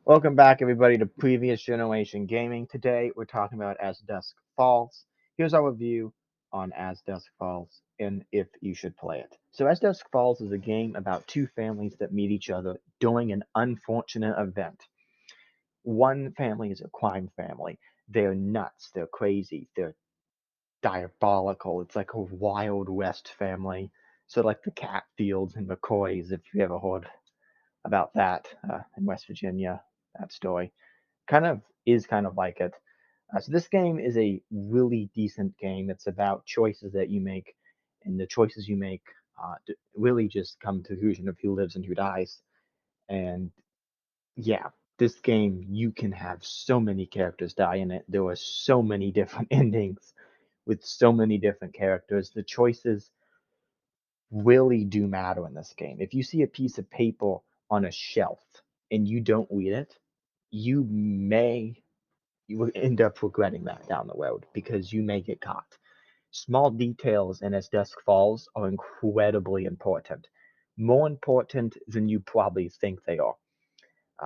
Welcome back, everybody, to Previous Generation Gaming. Today, we're talking about As Dusk Falls. Here's our review on As Dusk Falls and if you should play it. So, As Dusk Falls is a game about two families that meet each other during an unfortunate event. One family is a crime family. They're nuts, they're crazy, they're diabolical. It's like a Wild West family. So, like the Catfields and McCoys, if you ever heard about that in West Virginia, that story kind of like it. So this game is a really decent game. It's about choices that you make, and the choices you make really just come to the conclusion of who lives and who dies. And yeah, this game you can have so many characters die in it. There were so many different endings with so many different characters. The choices really do matter in this game. If you see a piece of paper on a shelf and you don't read it, you will end up regretting that down the road because you may get caught. Small details in As Dusk Falls are incredibly important, more important than you probably think they are.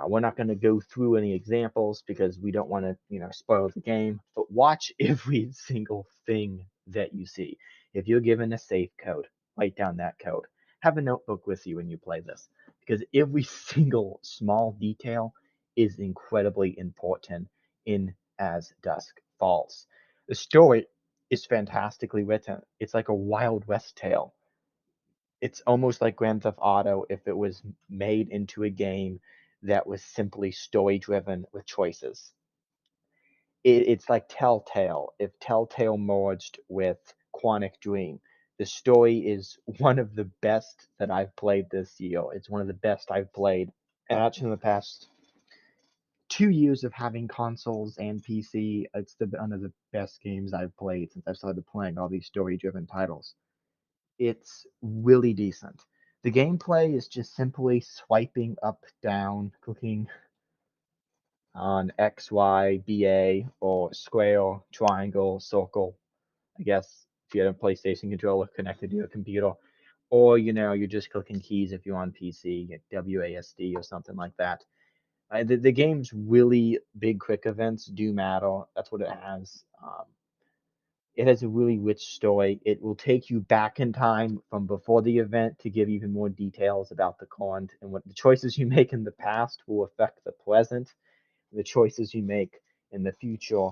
We're not going to go through any examples because we don't want to, spoil the game. But watch every single thing that you see. If you're given a safe code, write down that code. Have a notebook with you when you play this because every single small detail is incredibly important in As Dusk Falls. The story is fantastically written. It's like a Wild West tale. It's almost like Grand Theft Auto if it was made into a game that was simply story driven with choices. It's like Telltale if Telltale merged with Quantic Dream. The story is one of the best that I've played this year. It's one of the best I've played. And actually, in the past 2 years of having consoles and PC, it's one of the best games I've played since I started playing all these story driven titles. It's really decent. The gameplay is just simply swiping up, down, clicking on X, Y, BA, or square, triangle, circle. I guess if you have a PlayStation controller connected to your computer, or you're just clicking keys if you're on PC, WASD or something like that. The game's really big quick events do matter. That's what it has. It has a really rich story. It will take you back in time from before the event to give even more details about the current and what the choices you make in the past will affect the present. The choices you make in the future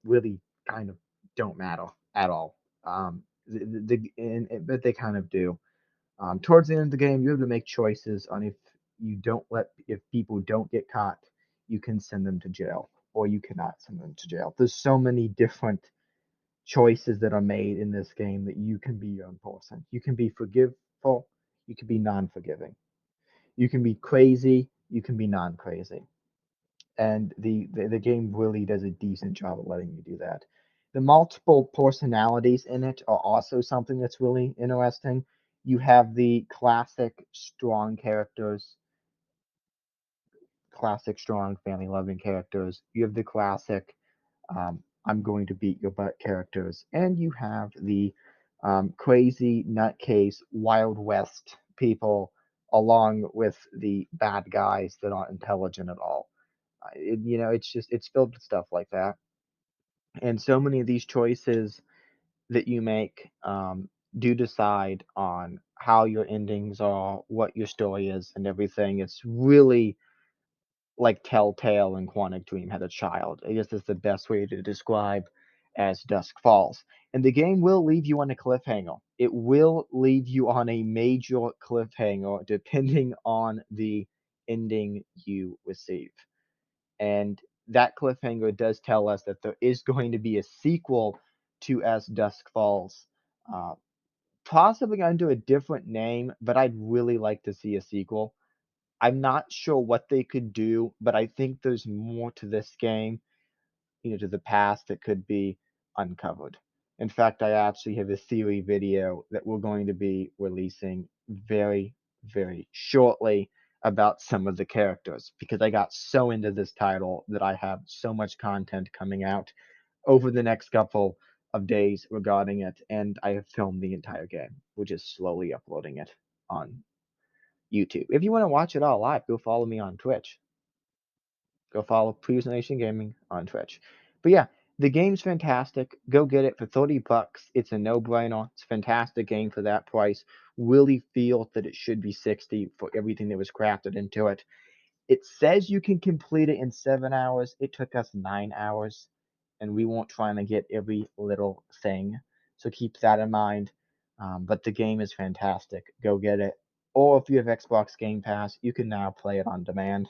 really kind of don't matter at all. But they kind of do. Towards the end of the game, you have to make choices on if people don't get caught, you can send them to jail, or you cannot send them to jail. There's so many different choices that are made in this game that you can be your own person. You can be forgiveful, you can be non-forgiving. You can be crazy, you can be non-crazy. And the game really does a decent job of letting you do that. The multiple personalities in it are also something that's really interesting. You have the classic strong family loving characters. You have the classic I'm going to beat your butt characters, and you have the crazy nutcase Wild West people along with the bad guys that aren't intelligent at all. It's filled with stuff like that, and so many of these choices that you make do decide on how your endings are, what your story is, and everything. It's really like Telltale and Quantic Dream had a child. I guess that's the best way to describe As Dusk Falls. And the game will leave you on a cliffhanger. It will leave you on a major cliffhanger depending on the ending you receive. And that cliffhanger does tell us that there is going to be a sequel to As Dusk Falls. Uh, Possibly under a different name, but I'd really like to see a sequel. I'm not sure what they could do, but I think there's more to this game, to the past that could be uncovered. In fact, I actually have a theory video that we're going to be releasing very, very shortly about some of the characters because I got so into this title that I have so much content coming out over the next couple of days regarding it, and I have filmed the entire game. We're just slowly uploading it on YouTube. If you want to watch it all live, go follow me on Twitch. Go follow Previous Nation Gaming on Twitch. But yeah, the game's fantastic. Go get it for $30. It's a no-brainer. It's a fantastic game for that price. Really feel that it should be 60 for everything that was crafted into it. It says you can complete it in 7 hours. It took us 9 hours, and we weren't trying to get every little thing. So keep that in mind. But the game is fantastic. Go get it. Or if you have Xbox Game Pass, you can now play it on demand.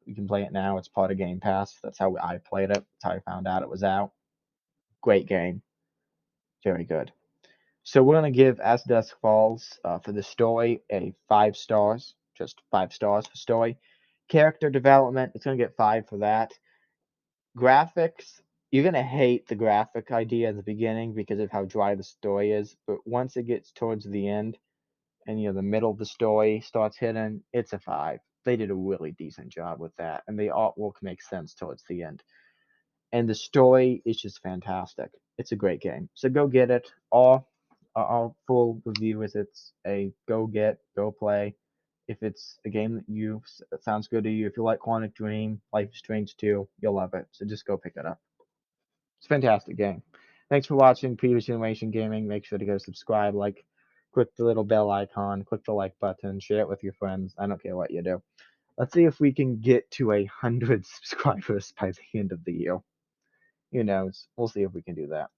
You can play it now. It's part of Game Pass. That's how I played it. That's how I found out it was out. Great game. Very good. So we're going to give As Dusk Falls for the story a 5 stars. Just 5 stars for story. Character development, it's going to get 5 for that. Graphics, you're going to hate the graphic idea at the beginning because of how dry the story is. But once it gets towards the end and the middle of the story starts hitting, it's a 5. They did a really decent job with that. And the artwork makes sense towards the end. And the story is just fantastic. It's a great game. So go get it. Our full review is it's a go get, go play. If it's a game that sounds good to you, if you like Quantic Dream, Life is Strange 2, you'll love it. So just go pick it up. It's a fantastic game. Thanks for watching Previous Generation Gaming. Make sure to go subscribe, click the little bell icon, click the like button, share it with your friends. I don't care what you do. Let's see if we can get to 100 subscribers by the end of the year. Who knows? We'll see if we can do that.